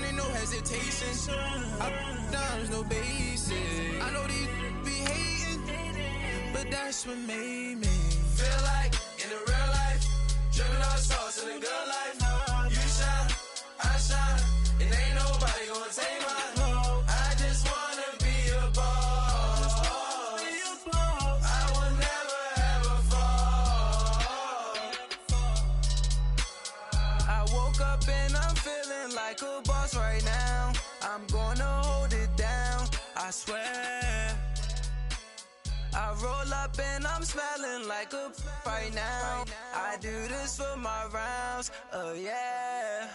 ain't no hesitation. Up, down, there's no basic. I know these be hating, but that's what made me feel like in the real life. Driven all the sauce in the good life. You shine, I shine, and ain't nobody gonna take my home. I just wanna be a boss. I will never ever fall. I woke up and I'm feeling like a boss right now. I'm gonna hold it down, I swear. I roll up and I'm smelling like a right now. I do this for my rounds, oh yeah.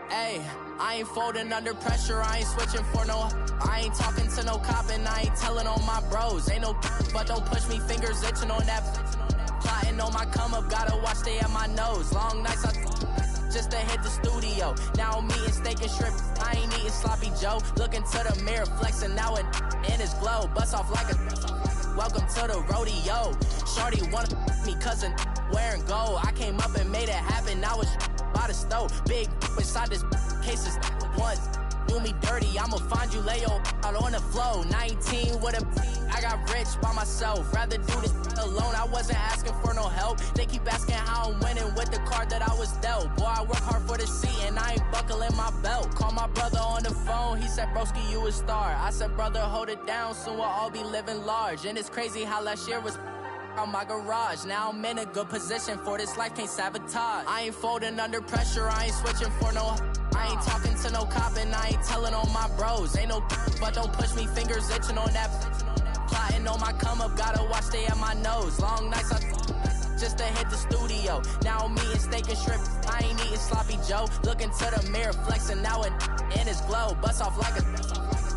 Hey, I ain't folding under pressure, I ain't switching for no. I ain't talking to no cop and I ain't telling on my bros. Ain't no but don't push me, fingers itching on that. Plotting on my come up, gotta watch stay at my nose. Long nights just to hit the studio. Now I'm eating steak and shrimp, I ain't eating sloppy Joe. Looking to the mirror, flexing now it in his glow. Bust off like a welcome to the rodeo. Shorty wanna me cousin wearing gold. I came up and made it happen, I was by the stove. Big inside this cases once do me dirty, I'ma find you lay your out on the floor. 19 with a I got rich by myself, rather do this alone. I wasn't asking for no help, they keep asking how I'm winning with the card that I was dealt. Boy, I work hard for the seat and I ain't buckling my belt. Call my brother on the phone, he said broski you a star. I said brother hold it down, soon we'll all be living large. And it's crazy how last year was on my garage. Now I'm in a good position for this life, can't sabotage. I ain't folding under pressure, I ain't switching for no. I ain't talking to no cop and I ain't telling on my bros. Ain't no but don't push me, fingers itching on that. Plotting on my come up, gotta watch stay at my nose. Long nights just to hit the studio. Now I'm eating steak and shrimp, I ain't eating sloppy Joe. Looking to the mirror, flexing now it in his glow. Bust off like a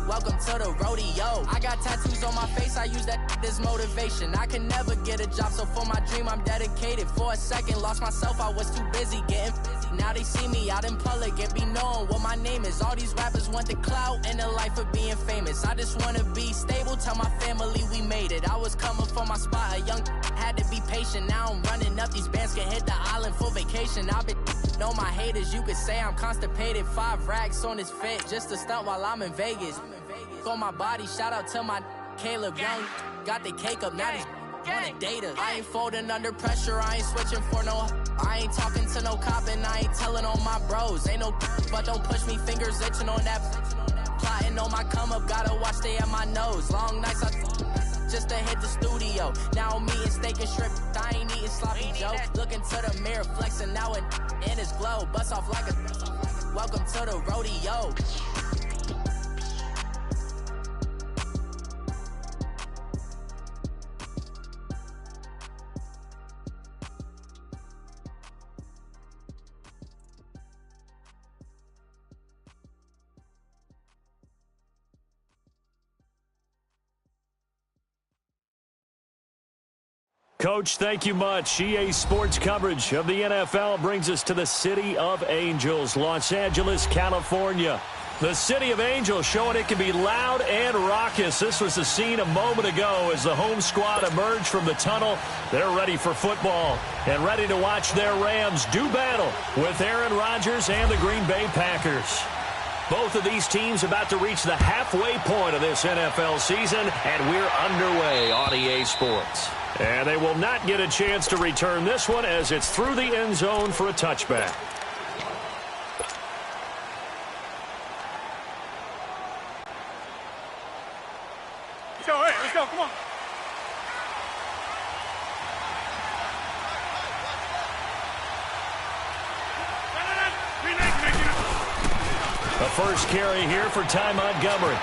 welcome to the rodeo. I got tattoos on my face, I use that as motivation. I can never get a job, so for my dream I'm dedicated. For a second, lost myself, I was too busy getting busy. Now they see me out in public and be knowing what my name is. All these rappers want the clout and the life of being famous. I just wanna be stable, tell my family we made it. I was coming for my spot, a young had to be patient. Now I'm running up, these bands can hit the island for vacation. I've been know my haters, you could say I'm constipated. 5 racks on his fit, just to stunt while I'm in Vegas. On my body, shout out to my Caleb Young. Got the cake up, now these wanna date us. I ain't folding under pressure, I ain't switching for no. I ain't talking to no cop and I ain't telling on my bros. Ain't no but don't push me, fingers itching on that. Plotting on my come up, gotta watch stay at my nose. Long nights just to hit the studio. Now I'm eating steak and shrimp, I ain't eating sloppy Joe. Looking to the mirror, flexing now it in his glow. Bust off like a welcome to the rodeo. Coach, thank you much. EA Sports coverage of the NFL brings us to the City of Angels, Los Angeles, California. The City of Angels showing it can be loud and raucous. This was the scene a moment ago as the home squad emerged from the tunnel. They're ready for football and ready to watch their Rams do battle with Aaron Rodgers and the Green Bay Packers. Both of these teams about to reach the halfway point of this NFL season, and we're underway on EA Sports. And they will not get a chance to return this one as it's through the end zone for a touchback. Let's go, let's go, come on. The first carry here for Ty Montgomery.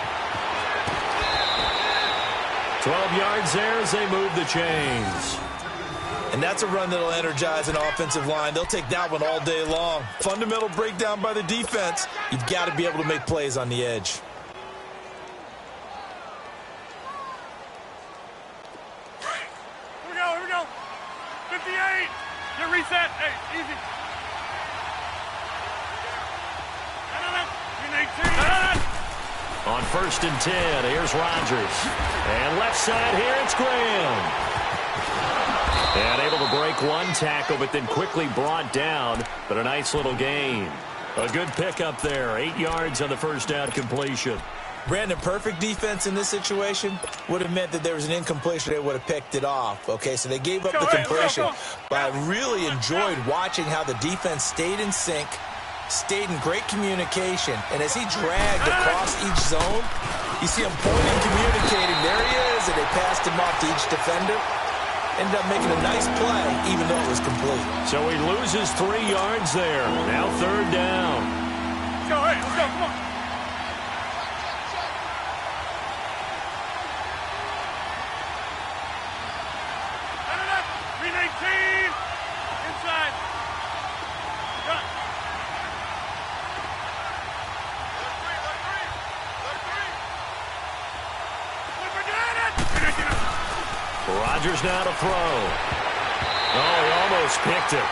12 yards there as they move the chains. And that's a run that'll energize an offensive line. They'll take that one all day long. Fundamental breakdown by the defense. You've got to be able to make plays on the edge. Here we go. 58. Get reset. Hey, easy. No. 18. On 1st and 10, here's Rodgers. And left side here, it's Graham. And able to break one tackle, but then quickly brought down. But a nice little gain. A good pickup there. 8 yards on the first down completion. Brandon, perfect defense in this situation would have meant that there was an incompletion. They would have picked it off. Okay, so they gave up the completion. But I really enjoyed watching how the defense stayed in sync, stayed in great communication. And as he dragged across each zone, you see him pointing, communicating. There he is, and they passed him off to each defender. Ended up making a nice play, even though it was complete. So he loses 3 yards there. Now 3rd down. Go, hey, let's go, come on. Inside. Gun. Rodgers now to throw. Oh, he almost picked it.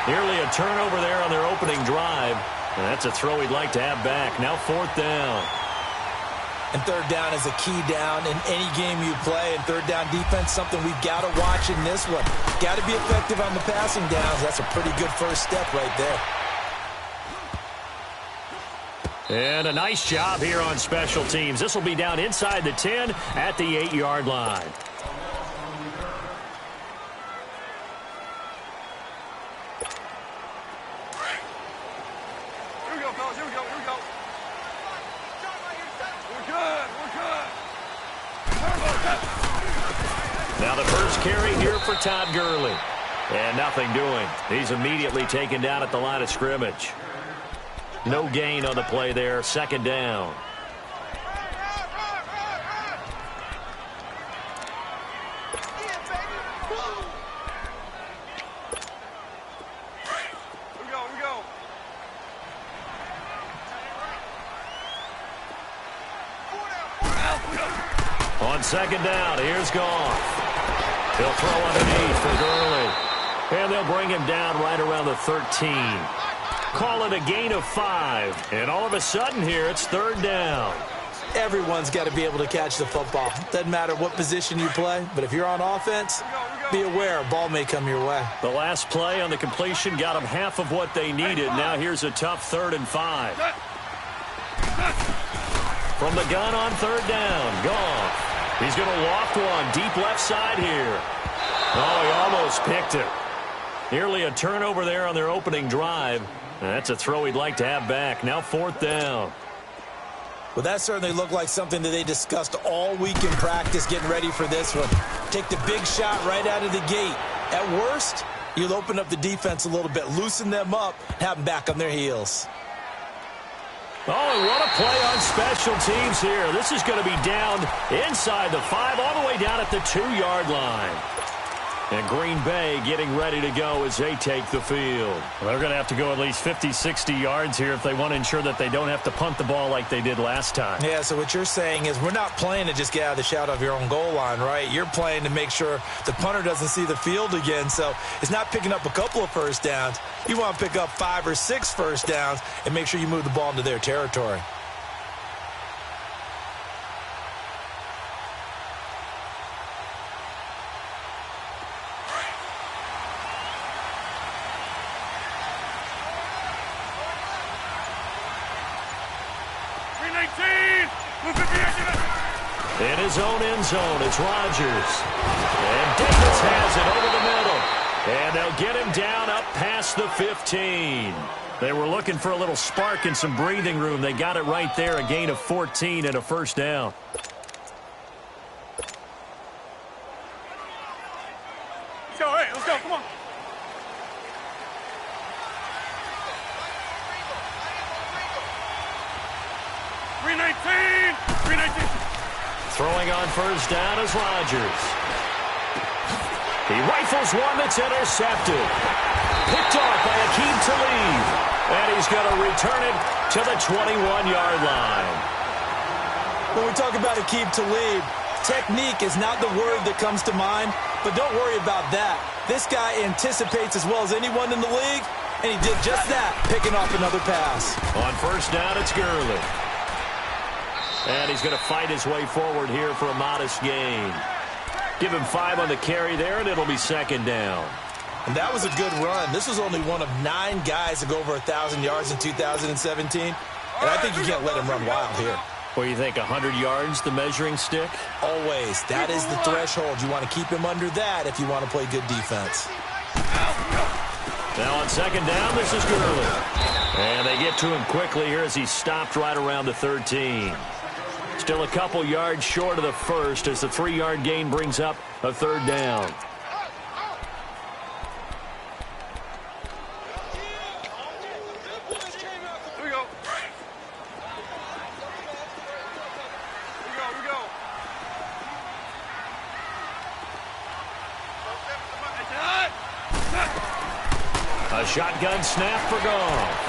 Nearly a turnover there on their opening drive. And that's a throw he'd like to have back. Now 4th down. And 3rd down is a key down in any game you play. And 3rd down defense, something we've got to watch in this one. Got to be effective on the passing downs. That's a pretty good first step right there. And a nice job here on special teams. This will be down inside the 10 at the 8-yard line. Here we go, fellas. Here we go. Here we go. We're good. We're good. Now the first carry here for Todd Gurley. And nothing doing. He's immediately taken down at the line of scrimmage. No gain on the play there. 2nd down. On 2nd down, here's Goff. He'll throw underneath for Gurley. And they'll bring him down right around the 13. Call it a gain of 5. And all of a sudden here, it's 3rd down. Everyone's got to be able to catch the football. Doesn't matter what position you play, but if you're on offense, be aware a ball may come your way. The last play on the completion got them half of what they needed. Now here's a tough 3rd and 5. From the gun on 3rd down, Goff. He's going to loft one deep left side here. Oh, he almost picked it. Nearly a turnover there on their opening drive. And that's a throw he'd like to have back. Now 4th down. Well, that certainly looked like something that they discussed all week in practice getting ready for this one. Take the big shot right out of the gate. At worst, you'll open up the defense a little bit, loosen them up, have them back on their heels. Oh, and what a play on special teams here. This is going to be down inside the 5, all the way down at the 2-yard line. And Green Bay getting ready to go as they take the field. Well, they're going to have to go at least 50, 60 yards here if they want to ensure that they don't have to punt the ball like they did last time. Yeah, so what you're saying is we're not playing to just get out of the shot of your own goal line, right? You're playing to make sure the punter doesn't see the field again. So it's not picking up a couple of first downs. You want to pick up 5 or 6 first downs and make sure you move the ball into their territory. In his own end zone, it's Rodgers. And Davis has it over the middle. And they'll get him down up past the 15. They were looking for a little spark and some breathing room. They got it right there, a gain of 14 and a first down. Let's go, hey, let's go, come on. Throwing on first down is Rodgers. He rifles one that's intercepted. Picked off by Akeem Talib. And he's going to return it to the 21-yard line. When we talk about Akeem Talib, technique is not the word that comes to mind, but don't worry about that. This guy anticipates as well as anyone in the league, and he did just that, picking off another pass. On first down, it's Gurley. And he's going to fight his way forward here for a modest gain. Give him 5 on the carry there, and it'll be second down. And that was a good run. This was only one of 9 guys to go over 1,000 yards in 2017. And I think you can't let him run wild here. What do you think, 100 yards, the measuring stick? Always. That is the threshold. You want to keep him under that if you want to play good defense. Now on second down, this is Gurley. And they get to him quickly here as he stopped right around the 13. Still a couple yards short of the first as the 3-yard gain brings up a third down. Here we go. A shotgun snap for Goff.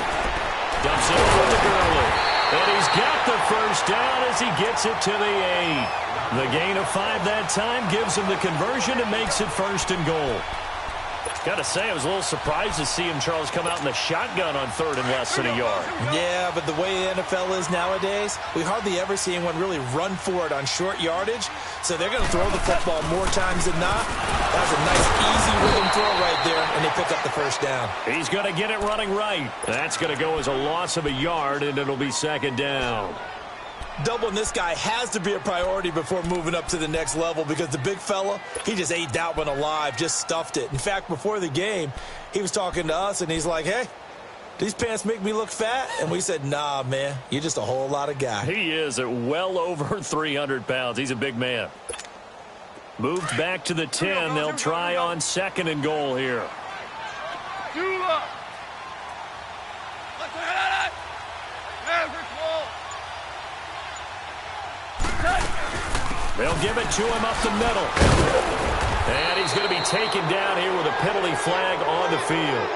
Dumps it over to Gurley. And he's got the first down as he gets it to the 8. The gain of 5 that time gives him the conversion and makes it first and goal. Got to say, I was a little surprised to see him, Charles, come out in the shotgun on 3rd and less than a yard. Yeah, but the way the NFL is nowadays, we hardly ever see anyone really run for it on short yardage. So they're going to throw the football more times than not. That was a nice, easy rhythm throw right there, and they pick up the first down. He's going to get it running right. That's going to go as a loss of a yard, and it'll be second down. Doubling this guy has to be a priority before moving up to the next level because the big fella, he just ate that one alive, just stuffed it. In fact, before the game, he was talking to us, and he's like, hey, these pants make me look fat? And we said, nah, man, you're just a whole lot of guy. He is at well over 300 pounds. He's a big man. Moved back to the 10. They'll try on second and goal here. They'll give it to him up the middle. And he's going to be taken down here with a penalty flag on the field.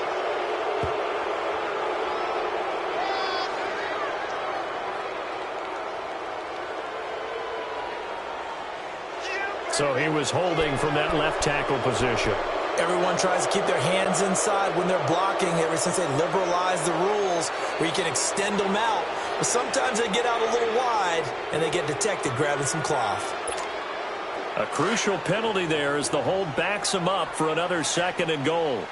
So he was holding from that left tackle position. Everyone tries to keep their hands inside when they're blocking ever since they liberalized the rules where you can extend them out. But sometimes they get out a little wide, and they get detected grabbing some cloth. A crucial penalty there as the hold backs him up for another second and goal.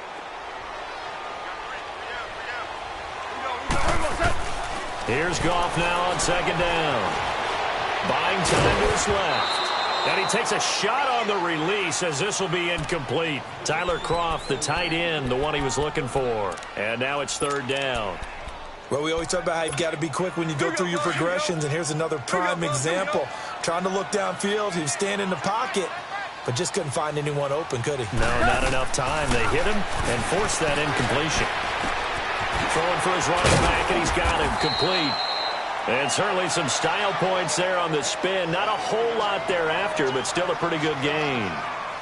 Here's Goff now on second down. Buying time to his left. And he takes a shot on the release as this will be incomplete. Tyler Kroft, the tight end, the one he was looking for. And now it's third down. Well, we always talk about how you've got to be quick when you go through your progressions, and here's another prime example. Trying to look downfield, he was standing in the pocket, but just couldn't find anyone open, could he? No, not enough time. They hit him and forced that incompletion. Throwing for his running back, and he's got him complete. And certainly some style points there on the spin. Not a whole lot thereafter, but still a pretty good gain.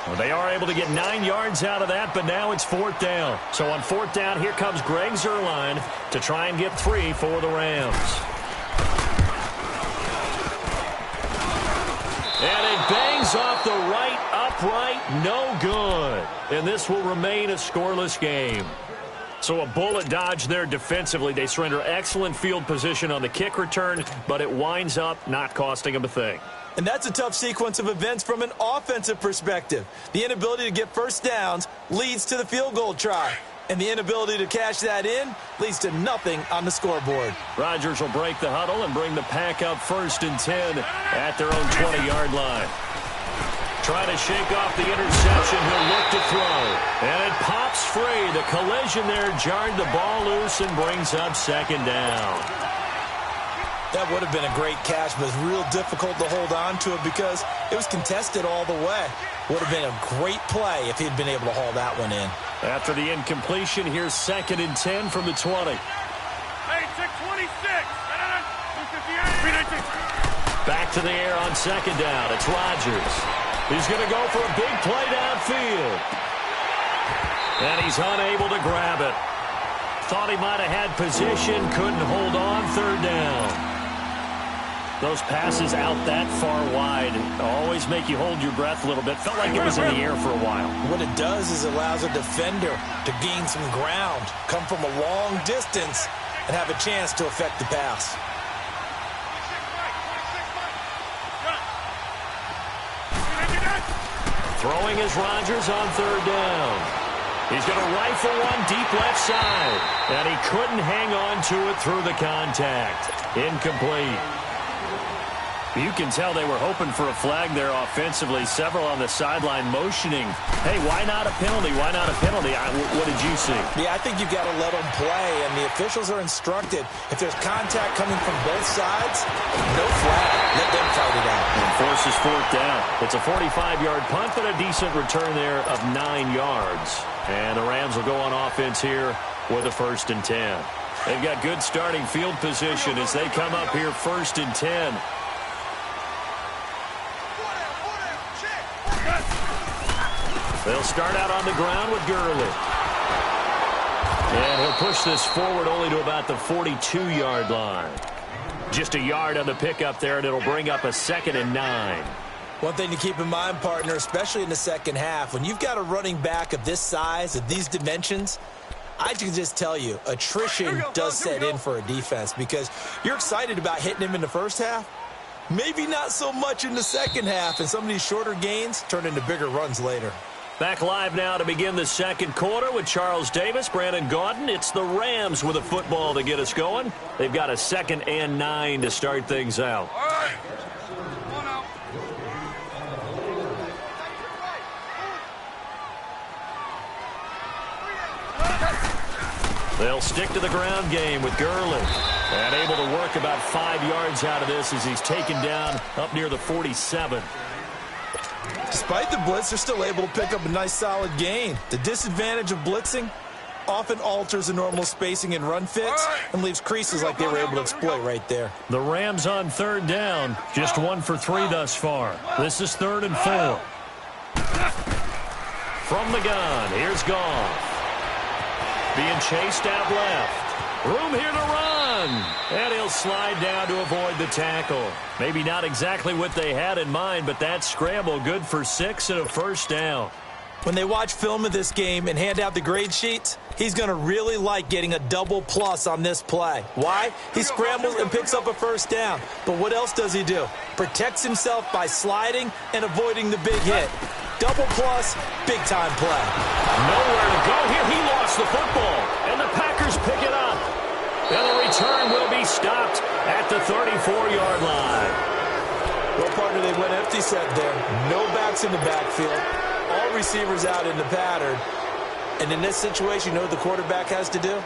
Well, they are able to get 9 yards out of that, but now it's fourth down. So on fourth down, here comes Greg Zuerlein to try and get 3 for the Rams. And it bangs off the right upright, no good. And this will remain a scoreless game. So a bullet dodge there defensively. They surrender excellent field position on the kick return, but it winds up not costing them a thing. And that's a tough sequence of events from an offensive perspective. The inability to get first downs leads to the field goal try. And the inability to cash that in leads to nothing on the scoreboard. Rodgers will break the huddle and bring the pack up 1st and 10 at their own 20-yard line. Trying to shake off the interception, he'll look to throw. And it pops free. The collision there jarred the ball loose and brings up second down. That would have been a great catch, but it's real difficult to hold on to it because it was contested all the way. Would have been a great play if he'd been able to haul that one in. After the incompletion, here's 2nd and 10 from the 20. Hey, check 26. 258. Back to the air on second down. It's Rodgers. He's going to go for a big play downfield. And he's unable to grab it. Thought he might have had position, couldn't hold on, 3rd down. Those passes out that far wide always make you hold your breath a little bit. Felt like it was in the air for a while. What it does is it allows a defender to gain some ground, come from a long distance, and have a chance to affect the pass. Throwing is Rodgers on third down. He's going to rifle one deep left side. And he couldn't hang on to it through the contact. Incomplete. You can tell they were hoping for a flag there offensively. Several on the sideline motioning, hey, why not a penalty? Why not a penalty? What did you see? Yeah, I think you've got to let them play, and the officials are instructed. If there's contact coming from both sides, no flag. Let them fight it out. And forces fourth down. It's a 45-yard punt, but a decent return there of 9 yards. And the Rams will go on offense here with a 1st and 10. They've got good starting field position as they come up here 1st and 10. They'll start out on the ground with Gurley. And he'll push this forward only to about the 42-yard line. Just a yard on the pickup there, and it'll bring up a 2nd and 9. One thing to keep in mind, partner, especially in the second half, when you've got a running back of this size, of these dimensions, I can just tell you, attrition does set in for a defense because you're excited about hitting him in the first half. Maybe not so much in the second half, and some of these shorter gains turn into bigger runs later. Back live now to begin the second quarter with Charles Davis, Brandon Gaudin. It's the Rams with a football to get us going. They've got a 2nd and 9 to start things out. All right. Come on out. They'll stick to the ground game with Gurley. And able to work about 5 yards out of this as he's taken down up near the 47. Despite the blitz, they're still able to pick up a nice solid gain. The disadvantage of blitzing often alters the normal spacing and run fits and leaves creases like they were able to exploit right there. The Rams on third down, just 1 for 3 thus far. This is 3rd and 4. From the gun, here's Goff. Being chased out left. Room here to run. And he'll slide down to avoid the tackle. Maybe not exactly what they had in mind, but that scramble good for 6 and a 1st down. When they watch film of this game and hand out the grade sheets, he's going to really like getting a double plus on this play. Why? He scrambles and picks up a 1st down. But what else does he do? Protects himself by sliding and avoiding the big hit. Double plus, big-time play. Nowhere to go here. He lost the football, and the Packers pick it up. And the return will be stopped at the 34-yard line. Well, partner, they went empty set there. No backs in the backfield. All receivers out in the pattern. And in this situation, you know what the quarterback has to do?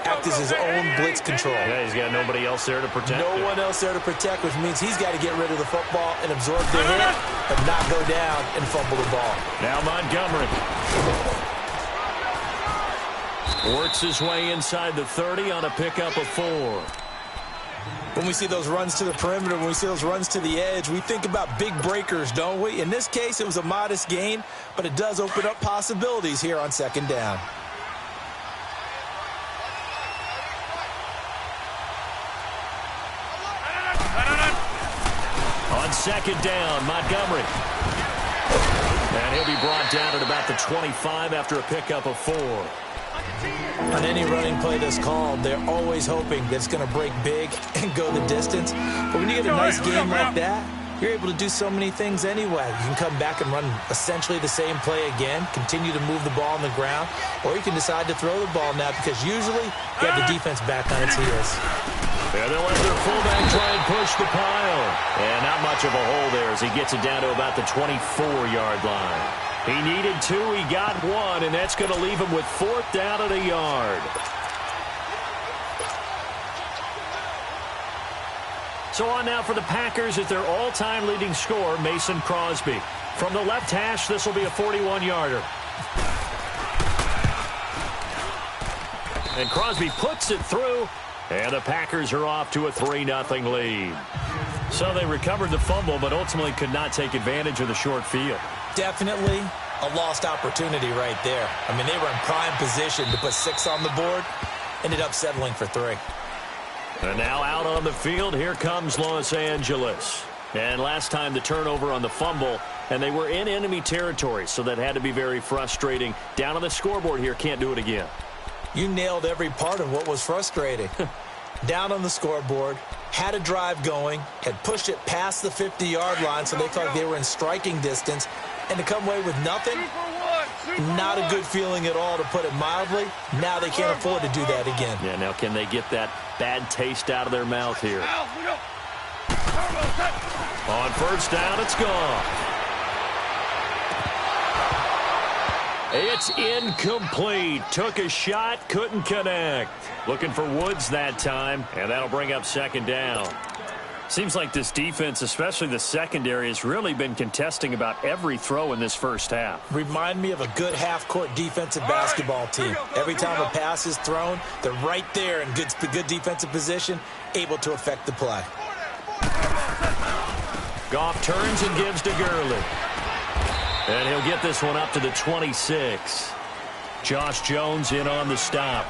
Act as his own blitz control. Yeah, he's got nobody else there to protect. No one else there to protect, which means he's got to get rid of the football and absorb the hit, but not go down and fumble the ball. Now Montgomery works his way inside the 30 on a pickup of 4. When we see those runs to the perimeter, when we see those runs to the edge, we think about big breakers, don't we? In this case, it was a modest gain, but it does open up possibilities here on 2nd down. On 2nd down, Montgomery. And he'll be brought down at about the 25 after a pickup of 4. On any running play that's called, they're always hoping that it's going to break big and go the distance. But when you get a nice game like that, you're able to do so many things anyway. You can come back and run essentially the same play again, continue to move the ball on the ground, or you can decide to throw the ball now because usually you have the defense back on its heels. And they'll let their fullback try and push the pile. And not much of a hole there as he gets it down to about the 24-yard line. He needed 2, he got 1, and that's going to leave him with 4th down at a yard. So on now for the Packers at their all-time leading scorer, Mason Crosby. From the left hash, this will be a 41-yarder. And Crosby puts it through, and the Packers are off to a 3-0 lead. So they recovered the fumble, but ultimately could not take advantage of the short field. Definitely a lost opportunity right there. I mean, they were in prime position to put 6 on the board, ended up settling for 3. And now out on the field, here comes Los Angeles. And last time the turnover on the fumble, and they were in enemy territory, so that had to be very frustrating. Down on the scoreboard here, can't do it again. You nailed every part of what was frustrating. Down on the scoreboard, had a drive going, had pushed it past the 50-yard line, so they thought they were in striking distance, and to come away with nothing, not a good feeling at all, to put it mildly. Now they can't afford to do that again. Yeah, now can they get that bad taste out of their mouth here? On first down, it's gone. It's incomplete. Took a shot, couldn't connect. Looking for Woods that time, and that'll bring up second down. Seems like this defense, especially the secondary, has really been contesting about every throw in this first half. Remind me of a good half-court defensive basketball team. Every time a pass is thrown, they're right there in good defensive position, able to affect the play. Goff turns and gives to Gurley. And he'll get this one up to the 26. Josh Jones in on the stop.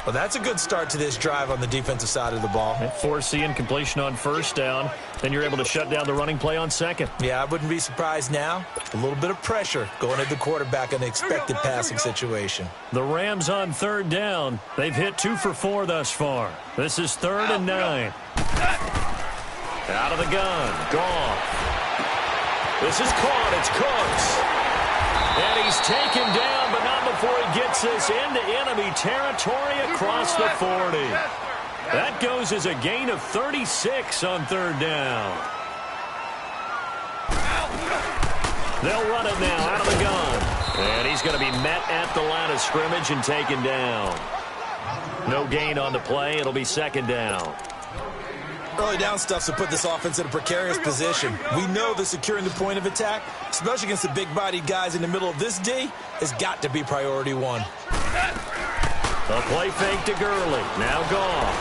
Well, that's a good start to this drive on the defensive side of the ball. Force the incompletion on first down. Then you're able to shut down the running play on second. Yeah, I wouldn't be surprised now. A little bit of pressure going at the quarterback in the expected passing situation. The Rams on third down. They've hit 2 for 4 thus far. This is 3rd and 9. Out of the gun. Goff. This is caught. It's Cooks. And he's taken down, but not before he gets this into enemy territory across the 40. That goes as a gain of 36 on third down. They'll run it now out of the gun. And he's going to be met at the line of scrimmage and taken down. No gain on the play. It'll be second down. Early down stuff to put this offense in a precarious position. We know that securing the point of attack, especially against the big-bodied guys in the middle of this D, has got to be priority one. A play fake to Gurley. Now Goff.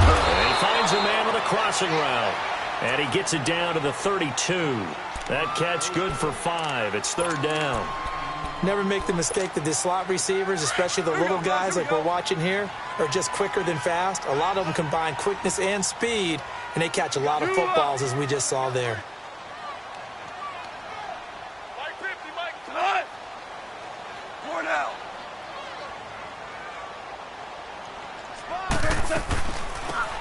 And he finds a man on a crossing route. And he gets it down to the 32. That catch good for 5. It's third down. Never make the mistake that the slot receivers, especially the little guys like we're watching here, are just quicker than fast. A lot of them combine quickness and speed, and they catch a lot of footballs, as we just saw there.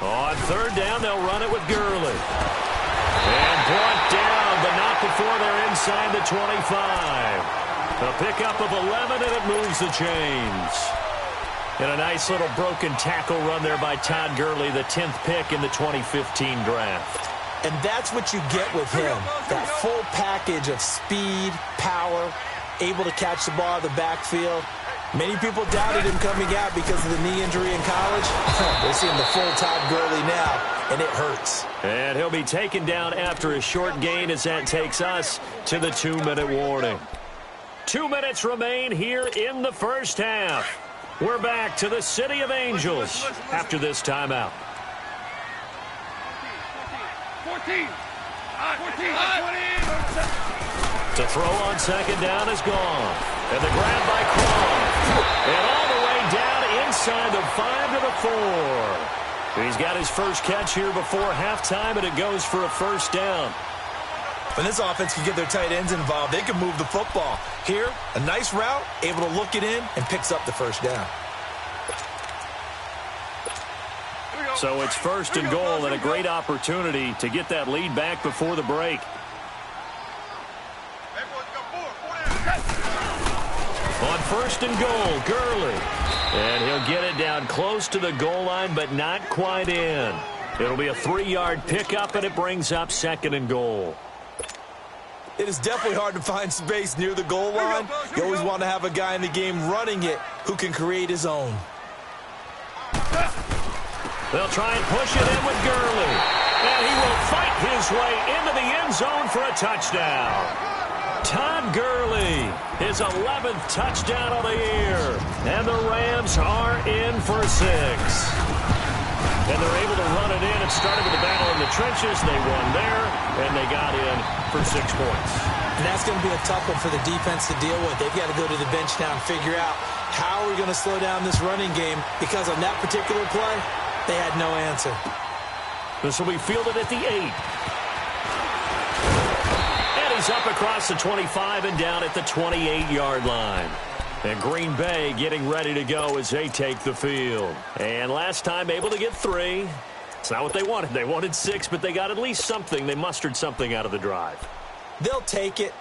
On third down, they'll run it with Gurley. And brought down, but not before they're inside the 25. A pickup of 11, and it moves the chains. And a nice little broken tackle run there by Todd Gurley, the 10th pick in the 2015 draft. And that's what you get with him, that full package of speed, power, able to catch the ball out of the backfield. Many people doubted him coming out because of the knee injury in college. We're seeing the full Todd Gurley now, and it hurts. And he'll be taken down after a short gain as that takes us to the 2-minute warning. 2 minutes remain here in the first half. We're back to the City of Angels after this timeout. 14. To throw on second down is gone. And the grab by Cron. And all the way down inside the 5 to the 4. He's got his first catch here before halftime, and it goes for a first down. When this offense can get their tight ends involved, they can move the football. Here, a nice route, able to look it in, and picks up the first down. So it's first and goal, and a great opportunity to get that lead back before the break. On first and goal, Gurley. And he'll get it down close to the goal line, but not quite in. It'll be a 3-yard pickup, and it brings up second and goal. It is definitely hard to find space near the goal line. You always want to have a guy in the game running it who can create his own. They'll try and push it in with Gurley. And he will fight his way into the end zone for a touchdown. Todd Gurley, his 11th touchdown of the year. And the Rams are in for 6. And they're able to run it in. It started with a battle in the trenches. They won there, and they got in for 6 points. And that's going to be a tough one for the defense to deal with. They've got to go to the bench now and figure out how are we going to slow down this running game, because on that particular play, they had no answer. This will be fielded at the 8. And he's up across the 25 and down at the 28-yard line. And Green Bay getting ready to go as they take the field. And last time able to get 3. It's not what they wanted. They wanted 6, but they got at least something. They mustered something out of the drive. They'll take it.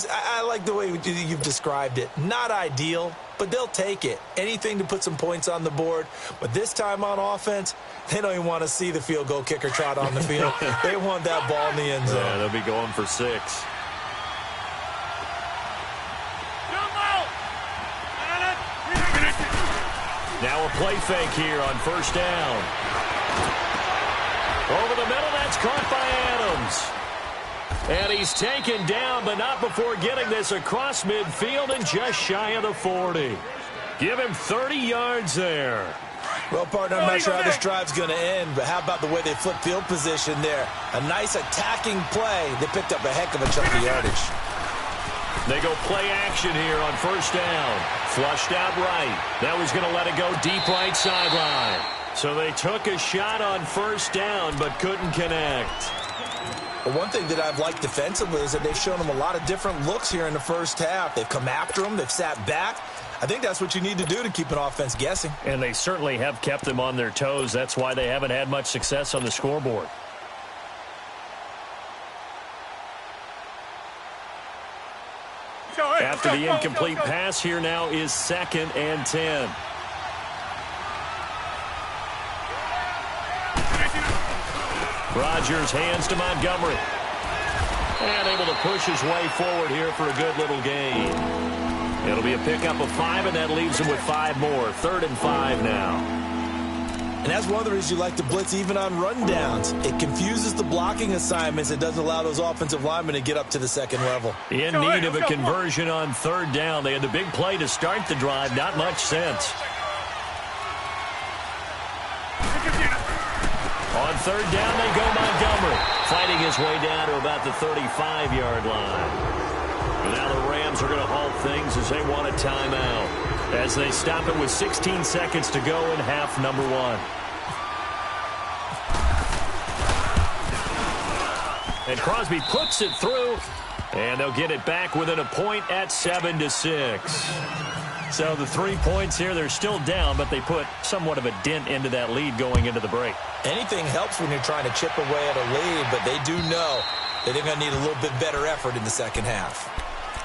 I like the way you've described it. Not ideal, but they'll take it. Anything to put some points on the board. But this time on offense, they don't even want to see the field goal kicker trot on the field. They want that ball in the end zone. Yeah, they'll be going for 6. Now a play fake here on first down. Over the middle, that's caught by Adams. And he's taken down, but not before getting this across midfield and just shy of the 40. Give him 30 yards there. Well, partner, I'm not sure how this drive's going to end, but how about the way they flip field position there? A nice attacking play. They picked up a heck of a chunk of yardage. They go play action here on first down. Flushed out right. Now he's going to let it go deep right sideline. So they took a shot on first down, but couldn't connect. Well, one thing that I've liked defensively is that they've shown them a lot of different looks here in the first half. They've come after them. They've sat back. I think that's what you need to do to keep an offense guessing. And they certainly have kept them on their toes. That's why they haven't had much success on the scoreboard. After the incomplete pass, here now is 2nd and 10. Rodgers hands to Montgomery. And able to push his way forward here for a good little gain. It'll be a pickup of 5, and that leaves him with 5 more. 3rd and 5 now. And that's one of the reasons you like to blitz even on rundowns. It confuses the blocking assignments. It doesn't allow those offensive linemen to get up to the second level. In need of a conversion on 3rd down. They had the big play to start the drive. Not much sense. On 3rd down, they go Montgomery. Fighting his way down to about the 35-yard line. And now the Rams are going to halt things as they want a timeout. As they stop it with 16 seconds to go in half number 1. And Crosby puts it through. And they'll get it back within a point at 7-6. So the 3 points here, they're still down, but they put somewhat of a dent into that lead going into the break. Anything helps when you're trying to chip away at a lead, but they do know that they're going to need a little bit better effort in the second half.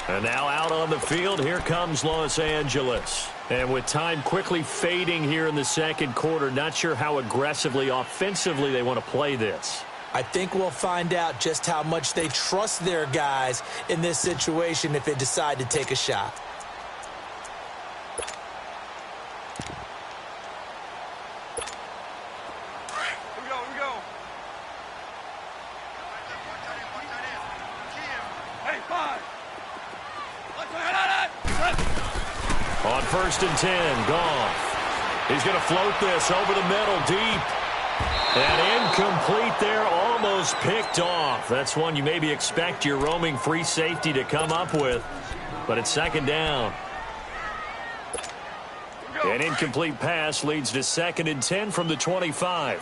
And now out on the field, here comes Los Angeles. And with time quickly fading here in the second quarter, not sure how aggressively, offensively they want to play this. I think we'll find out just how much they trust their guys in this situation if they decide to take a shot. On 1st and 10, Goff. He's going to float this over the middle, deep. And incomplete there, almost picked off. That's one you maybe expect your roaming free safety to come up with. But it's 2nd down. An incomplete pass leads to 2nd and 10 from the 25.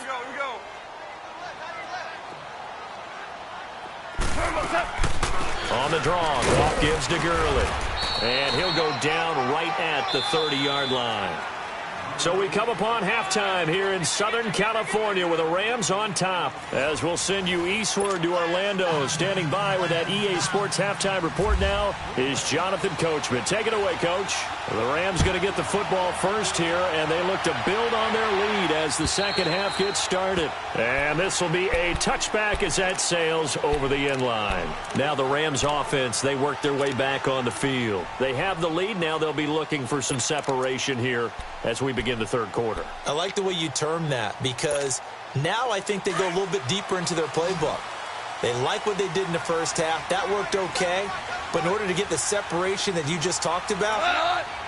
On the draw, Goff gives to Gurley. And he'll go down right at the 30-yard line. So we come upon halftime here in Southern California with the Rams on top. As we'll send you eastward to Orlando. Standing by with that EA Sports halftime report now is Jonathan Coachman. Take it away, Coach. The Rams going to get the football first here, and they look to build on their lead as the second half gets started. And this will be a touchback as that sails over the end line. Now the Rams offense, they work their way back on the field. They have the lead. Now they'll be looking for some separation here as we begin the third quarter. I like the way you term that because now I think they go a little bit deeper into their playbook. They like what they did in the first half. That worked okay. But in order to get the separation that you just talked about,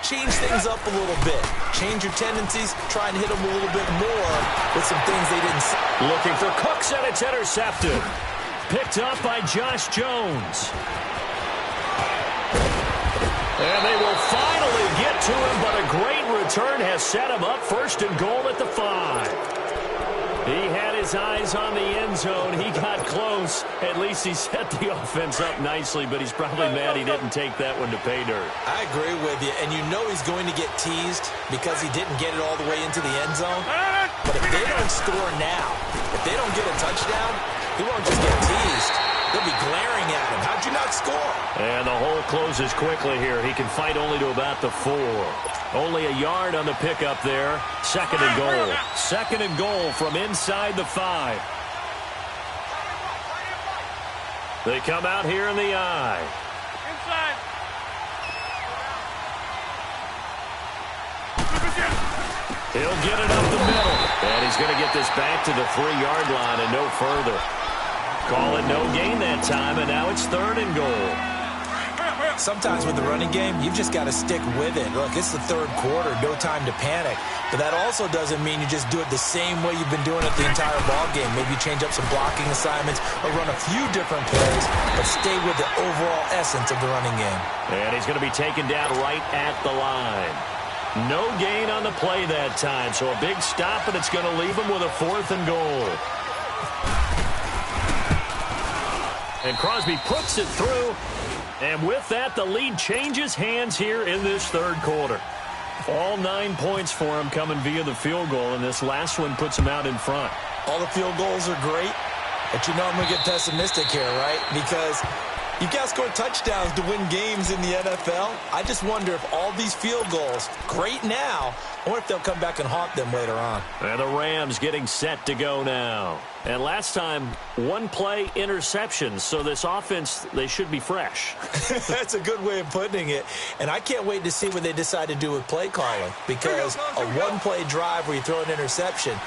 change things up a little bit. Change your tendencies. Try and hit them a little bit more with some things they didn't see. Looking for Cooks, and it's intercepted. Picked up by Josh Jones. And they will finally get to him, but a great return has set him up 1st and goal at the 5. He had his eyes on the end zone. He got close. At least he set the offense up nicely, but he's probably mad he didn't take that one to pay dirt. I agree with you, and you know he's going to get teased because he didn't get it all the way into the end zone. But if they don't score now, if they don't get a touchdown, he won't just get teased. They'll be glaring at him. How'd you not score? And the hole closes quickly here. He can fight only to about the 4. Only a yard on the pickup there. Second and goal. Second and goal from inside the 5. They come out here in the I. Inside. He'll get it up the middle. And he's going to get this back to the 3-yard line and no further. Call it no gain that time, and now it's third and goal. Sometimes with the running game, you've just got to stick with it. Look, it's the third quarter, no time to panic. But that also doesn't mean you just do it the same way you've been doing it the entire ball game. Maybe you change up some blocking assignments or run a few different plays, but stay with the overall essence of the running game. And he's going to be taken down right at the line. No gain on the play that time, so a big stop, and it's going to leave him with a 4th and goal. And Crosby puts it through. And with that, the lead changes hands here in this third quarter. All 9 points for him coming via the field goal, and this last one puts him out in front. All the field goals are great, but you know I'm going to get pessimistic here, right? Because you got to score touchdowns to win games in the NFL. I just wonder if all these field goals, great now, or if they'll come back and haunt them later on. And the Rams getting set to go now. And last time, 1-play interception, so this offense, they should be fresh. That's a good way of putting it. And I can't wait to see what they decide to do with play calling, because a 1-play drive where you throw an interception,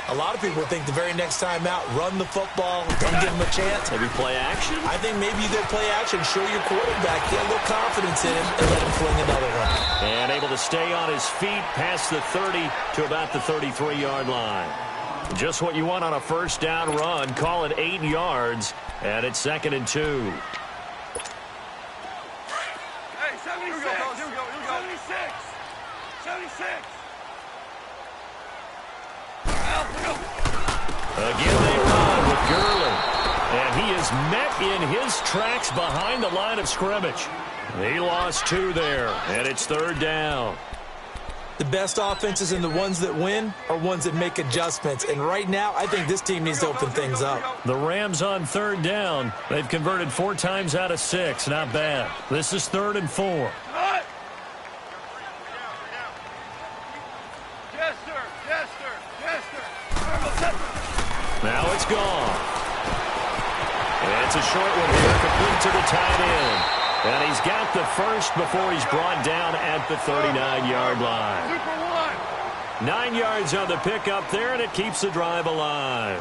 a lot of people think the very next time out, run the football, don't give them a chance. Maybe play action? I think maybe you go play action, show your quarterback, get a little confidence in him, and let him fling another one. And able to stay on his feet past the 30 to about the 33-yard line. Just what you want on a first down run. Call it 8 yards, and it's 2nd and 2. Hey, 76. Here we go. 76. 76. Again they run with Gurley. And he is met in his tracks behind the line of scrimmage. He lost 2 there, and it's 3rd down. The best offenses and the ones that win are ones that make adjustments. And right now, I think this team needs to open things up. The Rams on 3rd down. They've converted 4 times out of 6. Not bad. This is 3rd and 4. Yes, sir. Yes, sir. Yes, sir. Now it's gone. And it's a short one here, complete to the tight end. And he's got the first before he's brought down at the 39-yard line. 9 yards on the pickup there, and it keeps the drive alive.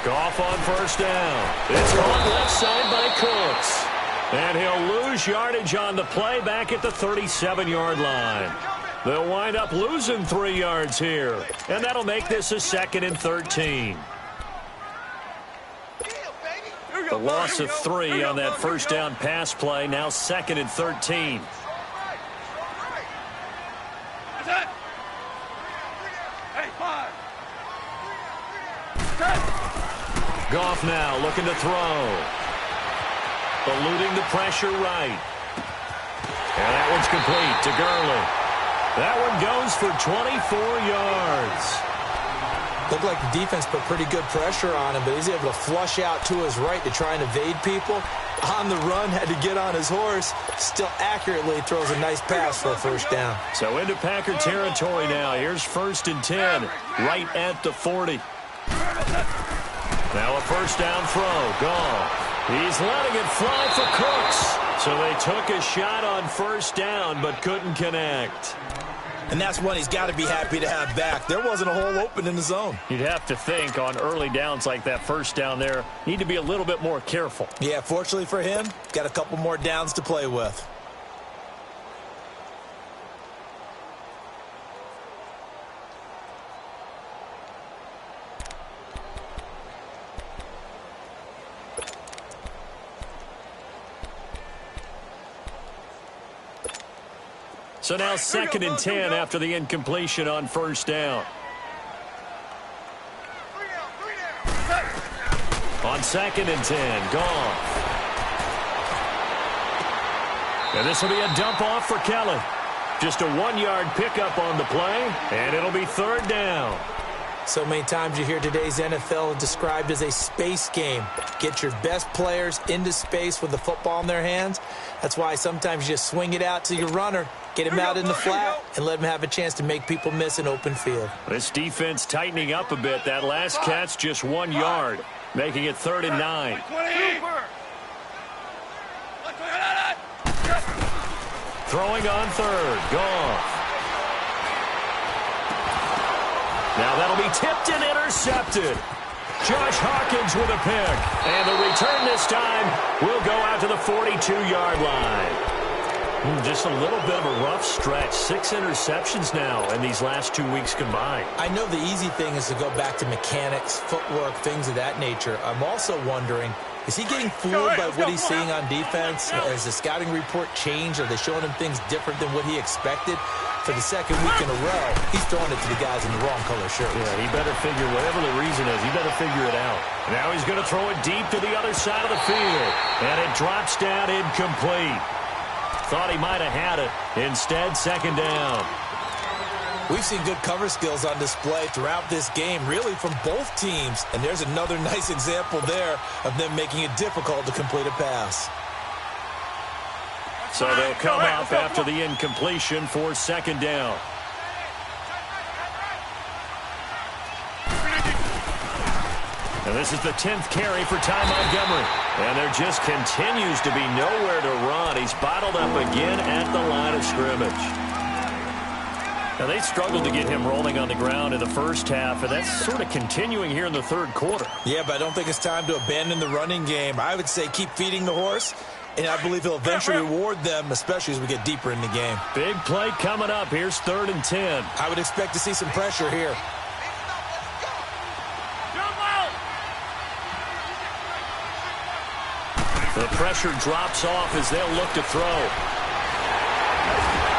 Goff on first down. It's caught left side by Cooks. And he'll lose yardage on the play back at the 37-yard line. They'll wind up losing 3 yards here. And that'll make this a 2nd and 13. The loss of 3 on that first down pass play. Now 2nd and 13. Goff now looking to throw. Eluding the pressure right. And that one's complete to Gurley. That one goes for 24 yards. Looked like the defense put pretty good pressure on him, but he's able to flush out to his right to try and evade people. On the run, had to get on his horse. Still accurately throws a nice pass for a first down. So into Packer territory now. Here's 1st and 10, right at the 40. Now a first down throw. Goff. He's letting it fly for Cooks. So they took a shot on first down, but couldn't connect. And that's one he's got to be happy to have back. There wasn't a hole open in the zone. You'd have to think on early downs like that first down there, need to be a little bit more careful. Yeah, fortunately for him, got a couple more downs to play with. So now 2nd and 10 after the incompletion on first down. On 2nd and 10, Goff. And this will be a dump off for Kelly. Just a 1-yard pickup on the play, and it'll be 3rd down. So many times you hear today's NFL described as a space game. Get your best players into space with the football in their hands. That's why sometimes you just swing it out to your runner, get him out in the flat, and let him have a chance to make people miss an open field. This defense tightening up a bit. That last catch just 1 yard, making it 3rd and 9. Throwing on 3rd. Goff. Now that'll be tipped and intercepted. Josh Hawkins with a pick. And the return this time will go out to the 42-yard line. Just a little bit of a rough stretch. 6 interceptions now in these last 2 weeks combined. I know the easy thing is to go back to mechanics, footwork, things of that nature. I'm also wondering, is he getting fooled by what he's seeing on defense? Has the scouting report changed? Are they showing him things different than what he expected? For the second week in a row, he's throwing it to the guys in the wrong color shirt. Yeah, he better figure, whatever the reason is, he better figure it out. Now he's going to throw it deep to the other side of the field. And it drops down incomplete. Thought he might have had it. Instead, 2nd down. We've seen good cover skills on display throughout this game, really from both teams. And there's another nice example there of them making it difficult to complete a pass. So they'll come up after the incompletion for 2nd down. And this is the 10th carry for Ty Montgomery. And there just continues to be nowhere to run. He's bottled up again at the line of scrimmage. Now, they struggled to get him rolling on the ground in the first half, and that's sort of continuing here in the 3rd quarter. Yeah, but I don't think it's time to abandon the running game. I would say keep feeding the horse, and I believe he'll eventually reward them, especially as we get deeper in the game. Big play coming up. Here's 3rd and 10. I would expect to see some pressure here. The pressure drops off as they'll look to throw.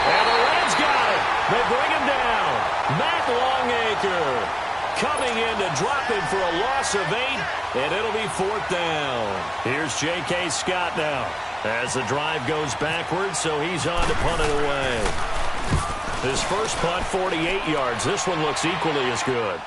And the Rams got it. They bring him down. Matt Longacre coming in to drop him for a loss of 8, and it'll be 4th down. Here's J.K. Scott now as the drive goes backwards, so he's on to punt it away. His first punt, 48 yards. This one looks equally as good.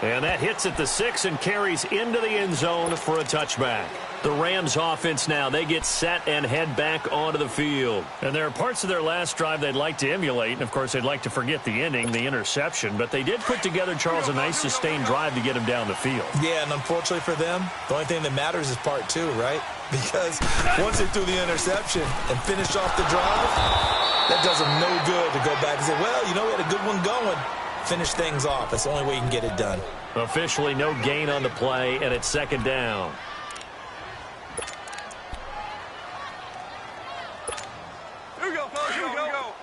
And that hits at the 6 and carries into the end zone for a touchback. The Rams offense now, they get set and head back onto the field. And there are parts of their last drive they'd like to emulate. And, of course, they'd like to forget the ending, the interception. But they did put together, Charles, a nice sustained drive to get him down the field. Yeah, and unfortunately for them, the only thing that matters is part 2, right? Because once they threw the interception and finished off the drive, that does them no good to go back and say, well, you know, we had a good one going. Finish things off. That's the only way you can get it done. Officially no gain on the play, and it's 2nd down. Here we go, fellas. Here we go.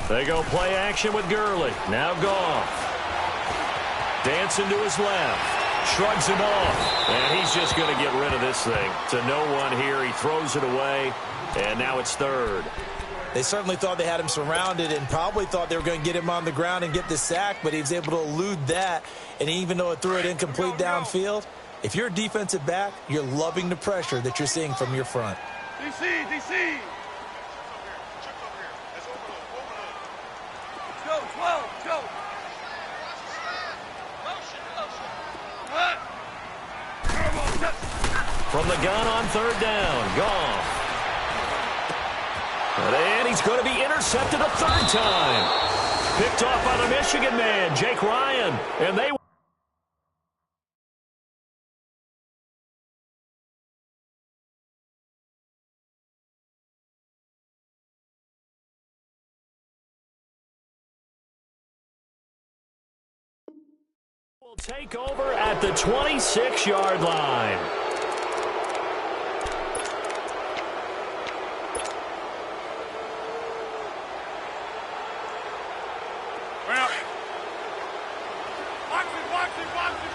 They go play action with Gurley. Now Goff. Dancing to his left. Shrugs him off. And he's just going to get rid of this thing. To no one here. He throws it away. And now it's 3rd. They certainly thought they had him surrounded and probably thought they were going to get him on the ground and get the sack, but he was able to elude that. And even though it threw it incomplete downfield, if you're a defensive back, you're loving the pressure that you're seeing from your front. DC. Let's go, 12, let's go. From the gun on 3rd down, Goff. And he's going to be intercepted a 3rd time. Picked off by the Michigan man, Jake Ryan. And they will take over at the 26-yard line.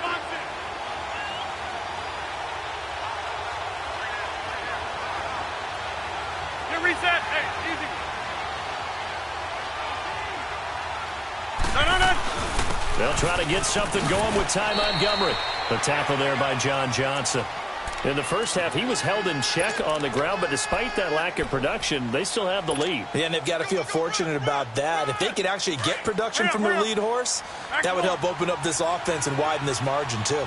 Box it. Get reset. Hey, easy. No. They'll try to get something going with Ty Montgomery. The tackle there by John Johnson. In the first half, he was held in check on the ground, but despite that lack of production, they still have the lead. Yeah, and they've got to feel fortunate about that. If they could actually get production from their lead horse, that would help open up this offense and widen this margin, too.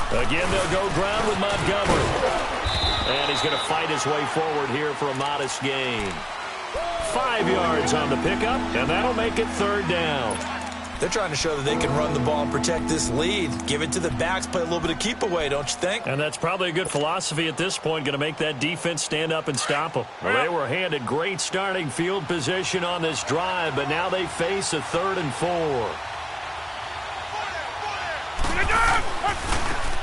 Again, they'll go ground with Montgomery. And he's going to fight his way forward here for a modest gain. 5 yards on the pickup, and that'll make it 3rd down. They're trying to show that they can run the ball and protect this lead. Give it to the backs, play a little bit of keep away, don't you think? And that's probably a good philosophy at this point, going to make that defense stand up and stop them. Well, they were handed great starting field position on this drive, but now they face a 3rd and 4.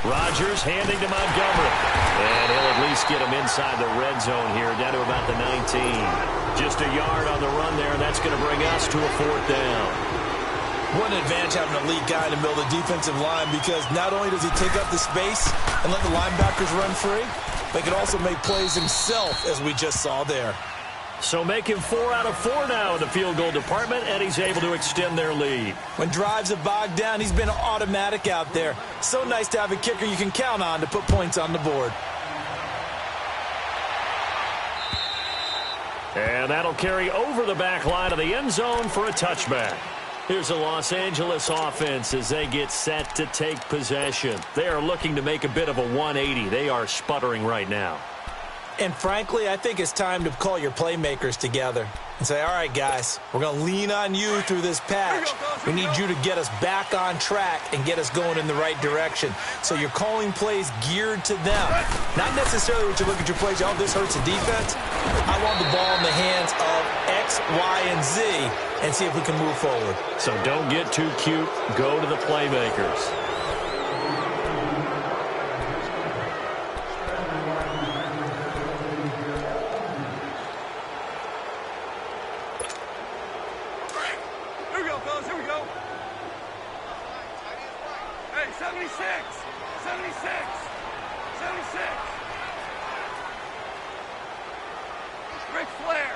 Rodgers handing to Montgomery. And he'll at least get him inside the red zone here, down to about the 19. Just a yard on the run there, and that's going to bring us to a 4th down. What an advantage having a lead guy in the middle of the defensive line, because not only does he take up the space and let the linebackers run free, but he can also make plays himself, as we just saw there. So make him 4 out of 4 now in the field goal department, and he's able to extend their lead. When drives have bogged down, he's been automatic out there. So nice to have a kicker you can count on to put points on the board. And that'll carry over the back line of the end zone for a touchback. Here's the Los Angeles offense as they get set to take possession. They are looking to make a bit of a 180. They are sputtering right now. And frankly, I think it's time to call your playmakers together and say, all right, guys, we're going to lean on you through this patch. We need you to get us back on track and get us going in the right direction. So you're calling plays geared to them. Not necessarily what you look at your plays, oh, this hurts the defense. I want the ball in the hands of X, Y, and Z and see if we can move forward. So don't get too cute. Go to the playmakers. Here we go, fellas. Here we go. Hey, 76. 76. 76. Ric Flair.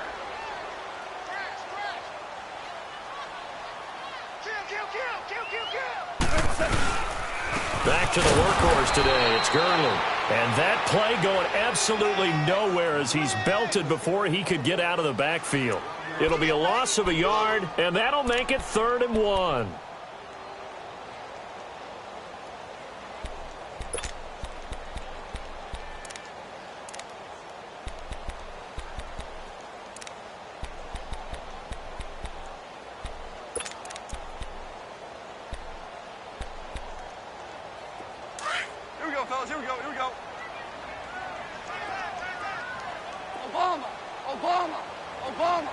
Back to the workhorse today. It's Gurley. And that play going absolutely nowhere as he's belted before he could get out of the backfield. It'll be a loss of a yard, and that'll make it 3rd and 1. Here we go, fellas. Here we go. Here we go. Obama. Obama. Obama.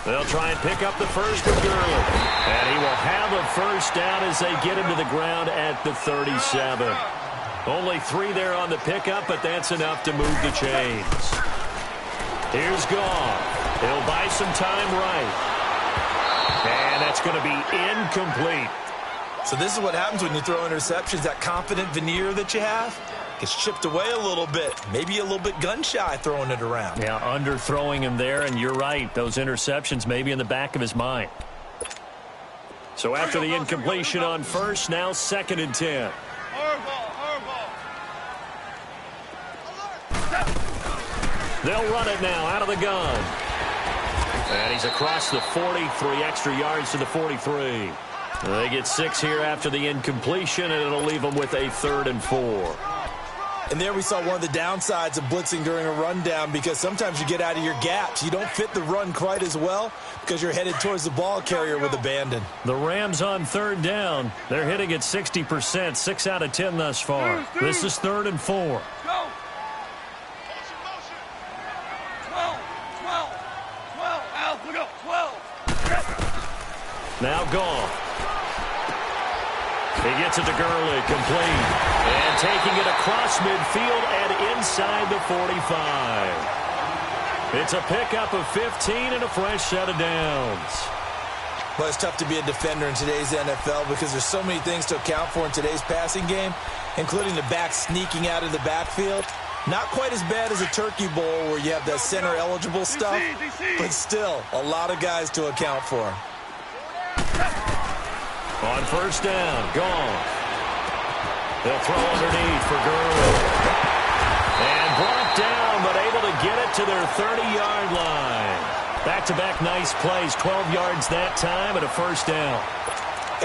They'll try and pick up the first with Gurley. And he will have a first down as they get him to the ground at the 37. Only 3 there on the pickup, but that's enough to move the chains. Here's Goff. He'll buy some time right. And that's going to be incomplete. So this is what happens when you throw interceptions. That confident veneer that you have gets chipped away a little bit. Maybe a little bit gun-shy throwing it around. Yeah, underthrowing him there, and you're right. Those interceptions may be in the back of his mind. So after the incompletion on first, now 2nd and 10. They'll run it now out of the gun. And he's across the 40, 3 extra yards to the 43. They get 6 here after the incompletion, and it'll leave them with a 3rd and 4. And there we saw one of the downsides of blitzing during a rundown, because sometimes you get out of your gaps. You don't fit the run quite as well because you're headed towards the ball carrier with abandon. The Rams on 3rd down. They're hitting at 60%, 6 out of 10 thus far. This is 3rd and 4. Go. 12. 12. 12. Al, look up. 12. Now Goff. He gets it to Gurley, complete. And taking it across midfield and inside the 45. It's a pickup of 15 and a fresh set of downs. Well, it's tough to be a defender in today's NFL because there's so many things to account for in today's passing game, including the back sneaking out of the backfield. Not quite as bad as a Turkey Bowl where you have that center-eligible stuff, but still a lot of guys to account for. On first down, gone. They'll throw underneath for Gurley. And brought down, but able to get it to their 30-yard line. Back-to-back nice plays, 12 yards that time and a first down.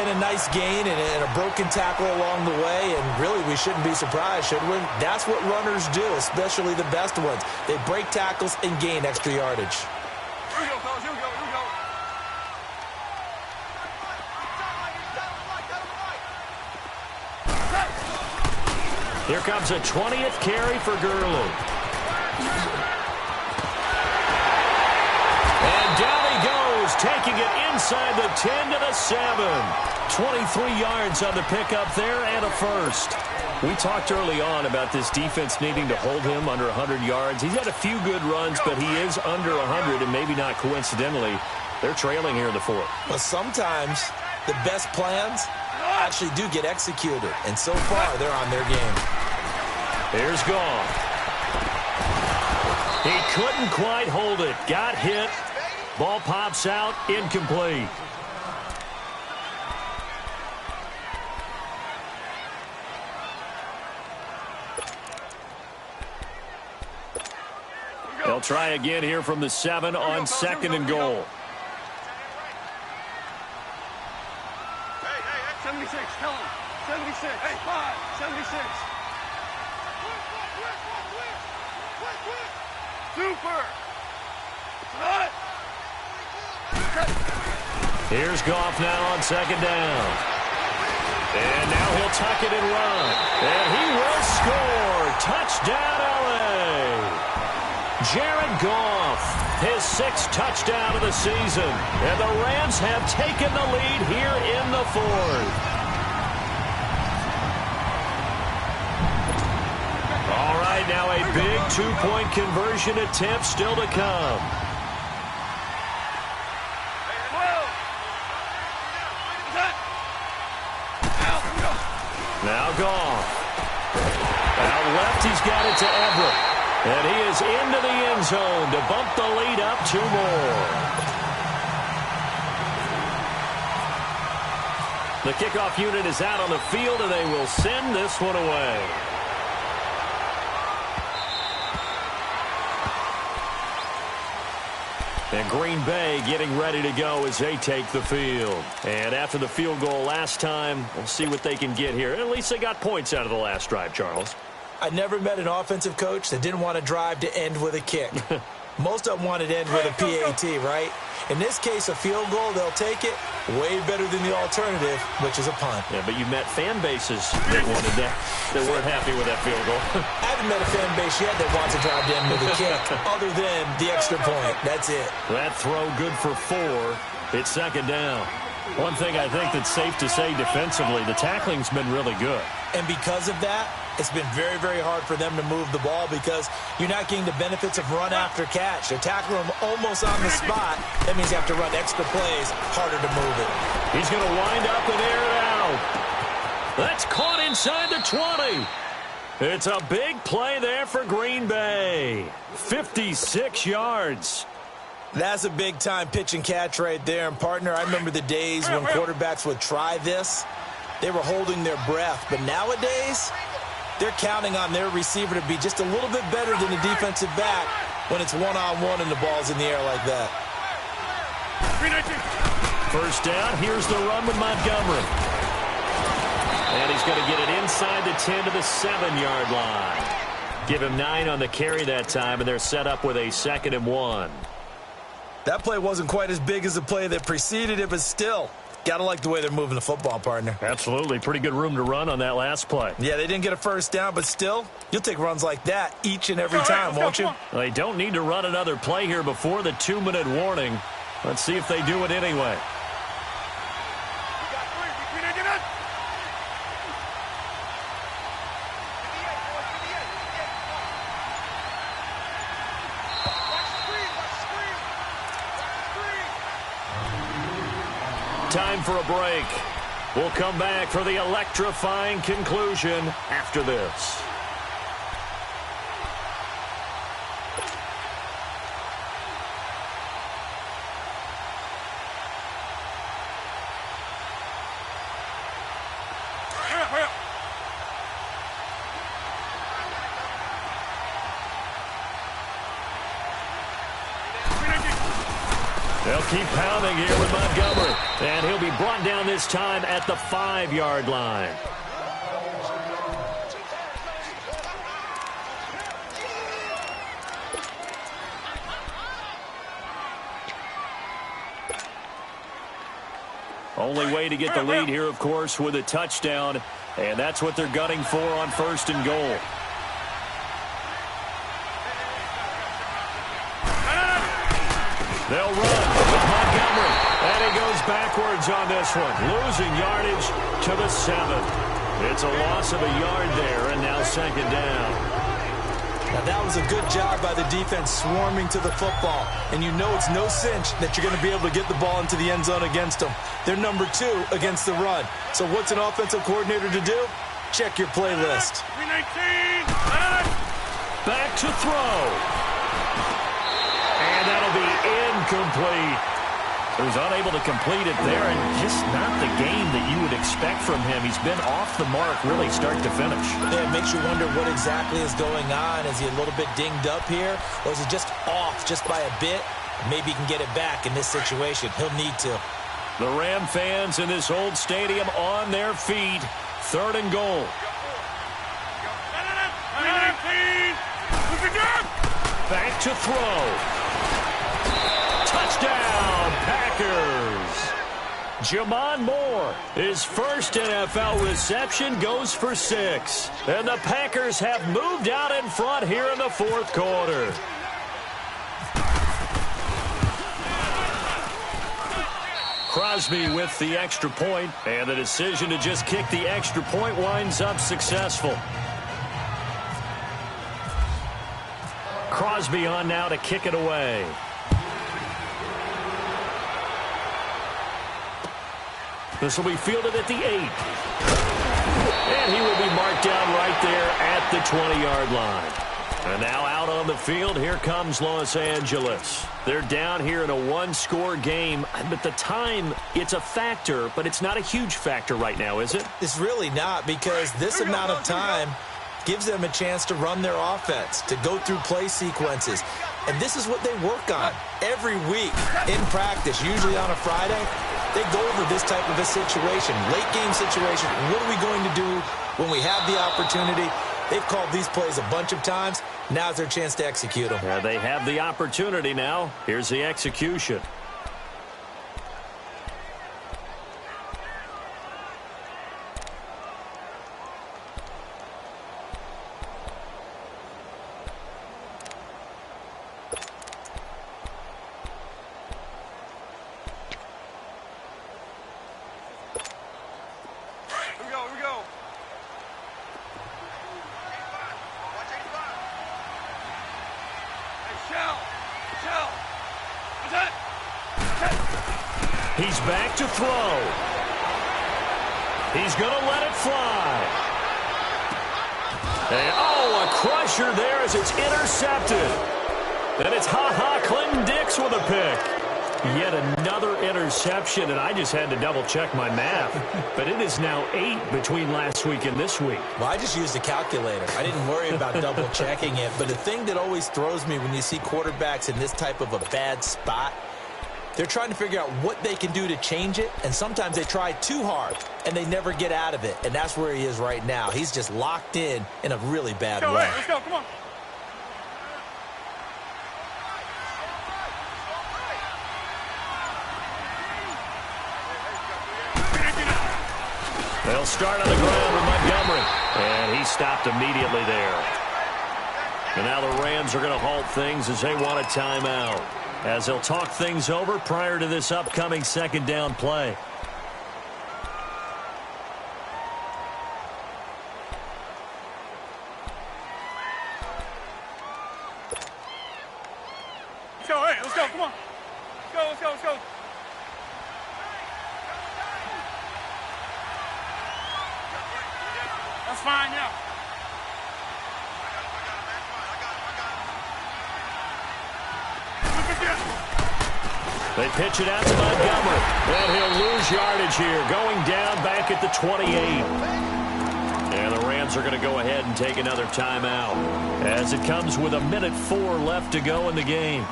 And a nice gain and a broken tackle along the way, and really we shouldn't be surprised, should we? That's what runners do, especially the best ones. They break tackles and gain extra yardage. Here we go, fellas. Here we go. Here we go. Here comes a 20th carry for Gurley. And down he goes, taking it inside the 10 to the 7. 23 yards on the pickup there and a first. We talked early on about this defense needing to hold him under 100 yards. He's had a few good runs, but he is under 100, and maybe not coincidentally, they're trailing here in the fourth. Well, sometimes the best plans actually do get executed, and so far they're on their game. Here's Goff. He couldn't quite hold it. Got hit. Ball pops out. Incomplete. They'll try again here from the 7 on second and goal. Hey, 76, tell him. 76. Hey, 5, 76. Super. Here's Goff now on second down. And now he'll tuck it and run. And he will score. Touchdown, L.A. Jared Goff, his 6th touchdown of the season. And the Rams have taken the lead here in the fourth. All right, now a big 2-point conversion attempt still to come. Now Goff. Out left, he's got it to Everett. And he is into the end zone to bump the lead up 2 more. The kickoff unit is out on the field, and they will send this one away. And Green Bay getting ready to go as they take the field. And after the field goal last time, we'll see what they can get here. At least they got points out of the last drive, Charles. I never met an offensive coach that didn't want to drive to end with a kick. Most of them wanted to end with a PAT, right? In this case, a field goal, they'll take it. Way better than the alternative, which is a punt. Yeah, but you met fan bases that wanted that, that weren't happy with that field goal. I haven't met a fan base yet that wants to drive to end with a kick, other than the extra point. That's it. That throw good for 4. It's second down. One thing I think that's safe to say defensively, the tackling's been really good. And because of that, it's been very, very hard for them to move the ball because you're not getting the benefits of run after catch. They tackle him almost on the spot. That means you have to run extra plays, harder to move it. He's going to wind up and air it out. That's caught inside the 20. It's a big play there for Green Bay. 56 yards. That's a big-time pitch and catch right there. And, partner, I remember the days when quarterbacks would try this. They were holding their breath. But nowadays, they're counting on their receiver to be just a little bit better than the defensive back when it's one-on-one and the ball's in the air like that. First down, here's the run with Montgomery. And he's going to get it inside the 10 to the 7-yard line. Give him 9 on the carry that time, and they're set up with a 2nd and 1. That play wasn't quite as big as the play that preceded it, but still, got to like the way they're moving the football, partner. Absolutely. Pretty good room to run on that last play. Yeah, they didn't get a first down, but still, you'll take runs like that each and every time, won't you? Well, they don't need to run another play here before the 2-minute warning. Let's see if they do it anyway. Time for a break. We'll come back for the electrifying conclusion after this. They'll keep pounding here with Montgomery. And he'll be brought down this time at the 5-yard line. Only way to get the lead here, of course, with a touchdown. And that's what they're gunning for on 1st and goal. They'll run with Montgomery. And he goes backwards on this one. Losing yardage to the 7. It's a loss of a yard there, and now 2nd down. Now, that was a good job by the defense swarming to the football. And you know it's no cinch that you're going to be able to get the ball into the end zone against them. They're number 2 against the run. So what's an offensive coordinator to do? Check your playlist. Back to throw. And that'll be incomplete. He was unable to complete it there, and just not the game that you would expect from him. He's been off the mark really start to finish. Yeah, it makes you wonder what exactly is going on. Is he a little bit dinged up here, or is he just off just by a bit? Maybe he can get it back in this situation. He'll need to. The Ram fans in this old stadium on their feet. 3rd and goal. Back to throw. Touchdown, Packers. Jamon Moore, his first NFL reception, goes for 6. And the Packers have moved out in front here in the 4th quarter. Crosby with the extra point, and the decision to just kick the extra point winds up successful. Crosby on now to kick it away. This will be fielded at the 8. And he will be marked down right there at the 20-yard line. And now out on the field, here comes Los Angeles. They're down here in a 1-score game. But the time, it's a factor, but it's not a huge factor right now, is it? It's really not, because this amount of time gives them a chance to run their offense, to go through play sequences. And this is what they work on every week in practice, usually on a Friday. They go over this type of a situation, late game situation. What are we going to do when we have the opportunity? They've called these plays a bunch of times. Now's their chance to execute them. Yeah, they have the opportunity now. Here's the execution. He's back to throw. He's going to let it fly. And, oh, a crusher there as it's intercepted. And it's Clinton Dix with a pick. Yet another interception, and I just had to double-check my math. But it is now 8 between last week and this week. Well, I just used a calculator. I didn't worry about double-checking it. But the thing that always throws me when you see quarterbacks in this type of a bad spot, they're trying to figure out what they can do to change it, and sometimes they try too hard, and they never get out of it. And that's where he is right now. He's just locked in a really bad way. Let's go, come on. They'll start on the ground with Montgomery, and he stopped immediately there. And now the Rams are going to halt things as they want a timeout, as they'll talk things over prior to this upcoming 2nd down play. Let's go, hey, let's go, come on. Let's go, let's go. That's fine, yeah. They pitch it out to Montgomery, and he'll lose yardage here, going down back at the 28. And the Rams are going to go ahead and take another timeout, as it comes with 1:04 left to go in the game.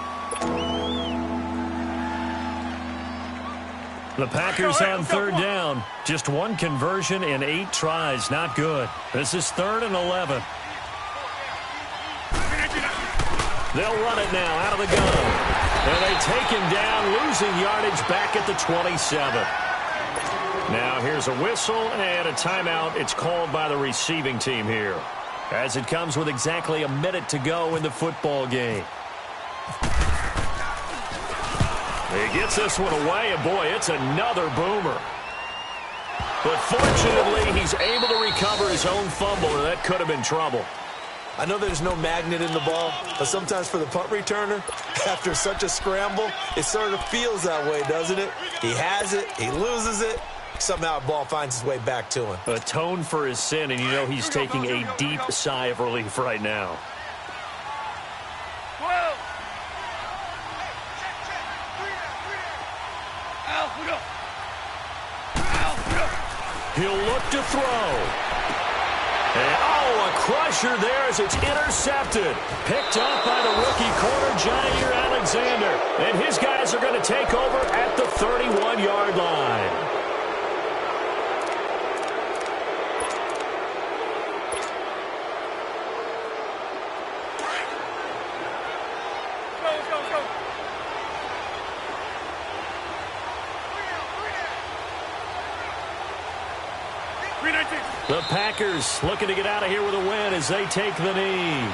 The Packers on third down. Just one conversion in 8 tries. Not good. This is 3rd and 11. They'll run it now out of the gun. And they take him down, losing yardage back at the 27. Now here's a whistle and a timeout. It's called by the receiving team here, as it comes with exactly a minute to go in the football game. He gets this one away, and boy, it's another boomer. But fortunately, he's able to recover his own fumble, and that could have been trouble. I know there's no magnet in the ball, but sometimes for the punt returner, after such a scramble, it sort of feels that way, doesn't it? He has it, he loses it, somehow the ball finds its way back to him. Atone for his sin, and you know he's taking a deep sigh of relief right now. He'll look to throw. And, oh, a crusher there as it's intercepted. Picked up by the rookie corner, Jair Alexander. And his guys are going to take over at the 31-yard line. The Packers looking to get out of here with a win as they take the knee.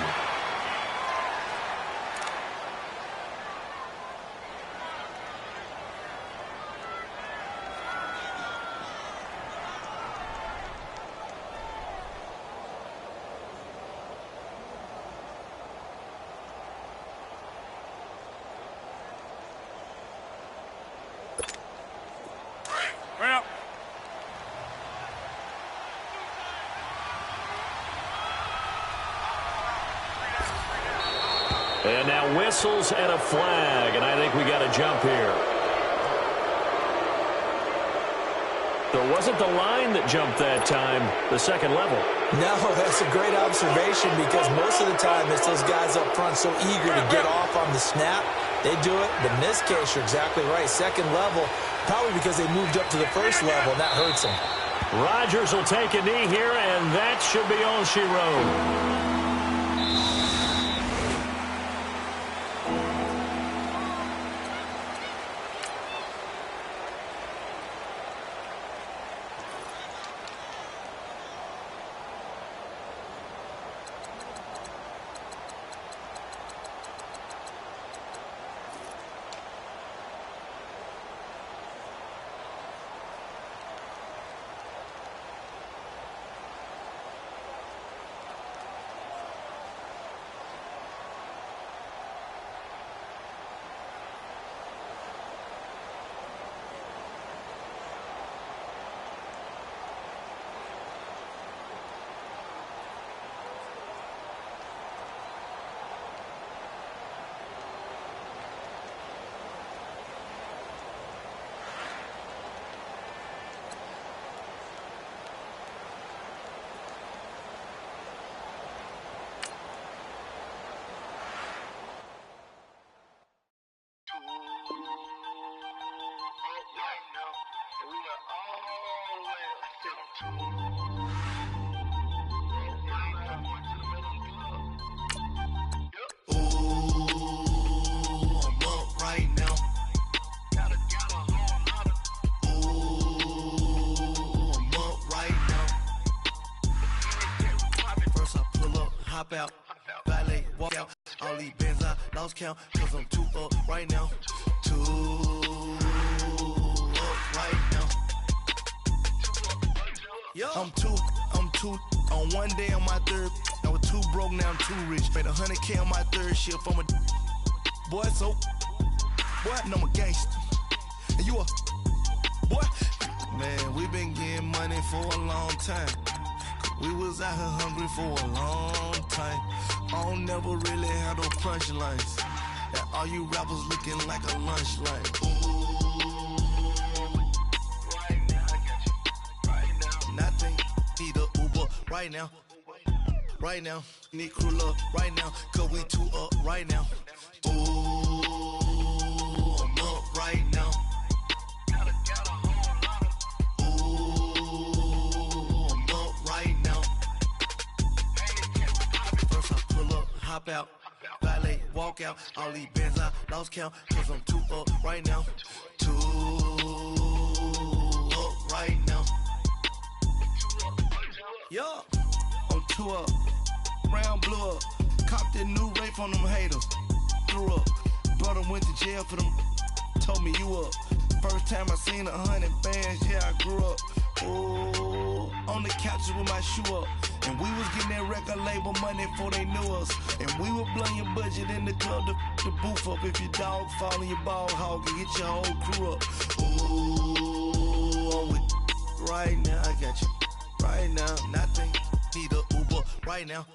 And now whistles and a flag, and I think we got a jump here. There wasn't the line that jumped that time, the second level. No, that's a great observation because most of the time it's those guys up front so eager to get off on the snap. They do it, but in this case, you're exactly right. Second level, probably because they moved up to the first level, and that hurts them. Rodgers will take a knee here, and that should be all she wrote. Out, valet, walk out, all these bands I lost count, cause I'm too up right now, too up right now. Yo. I'm two, on one day on my third, I was too broke, now I'm too rich, made 100K on my third shift, I'm a boy, so, boy, and I'm a gangster, and you a, boy, man, we been getting money for a long time. We was out here hungry for a long time. I don't never really have no punchlines. And all you rappers looking like a lunch line. Ooh, right now, I got you. Right now, nothing. Need a Uber right now. Right now, need crew love right now. Cause we too up right now. Ooh, I'm up right now. Gotta hop out, valet, walk out. All these bands I lost count, cause I'm 2 up right now. 2 up right now. Yeah, I'm 2 up, round blew up. Copped that new rape on them haters, threw up. Brother went to jail for them, told me you up. First time I seen 100 bands, yeah, I grew up. Ooh, on the couches with my shoe up. And we was getting that record label money before they knew us. And we were blowing your budget in the club to the booth up. If your dog fall in your ball hog and get your whole crew up. Ooh, I'm with right now, I got you. Right now, nothing, need a Uber right now.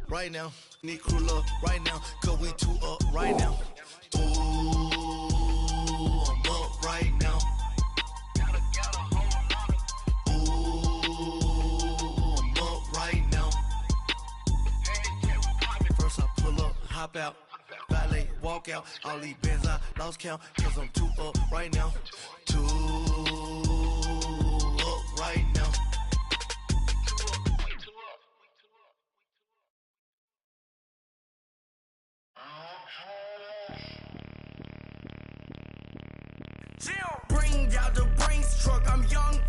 Right now, need crew love right now. Cause we 2 up right now. Ooh, I'm up right now. Hop out, valet, walk out. All these bands I lost count, cause I'm 2 up right now. 2 up right now. Bring out the Brinks truck, I'm young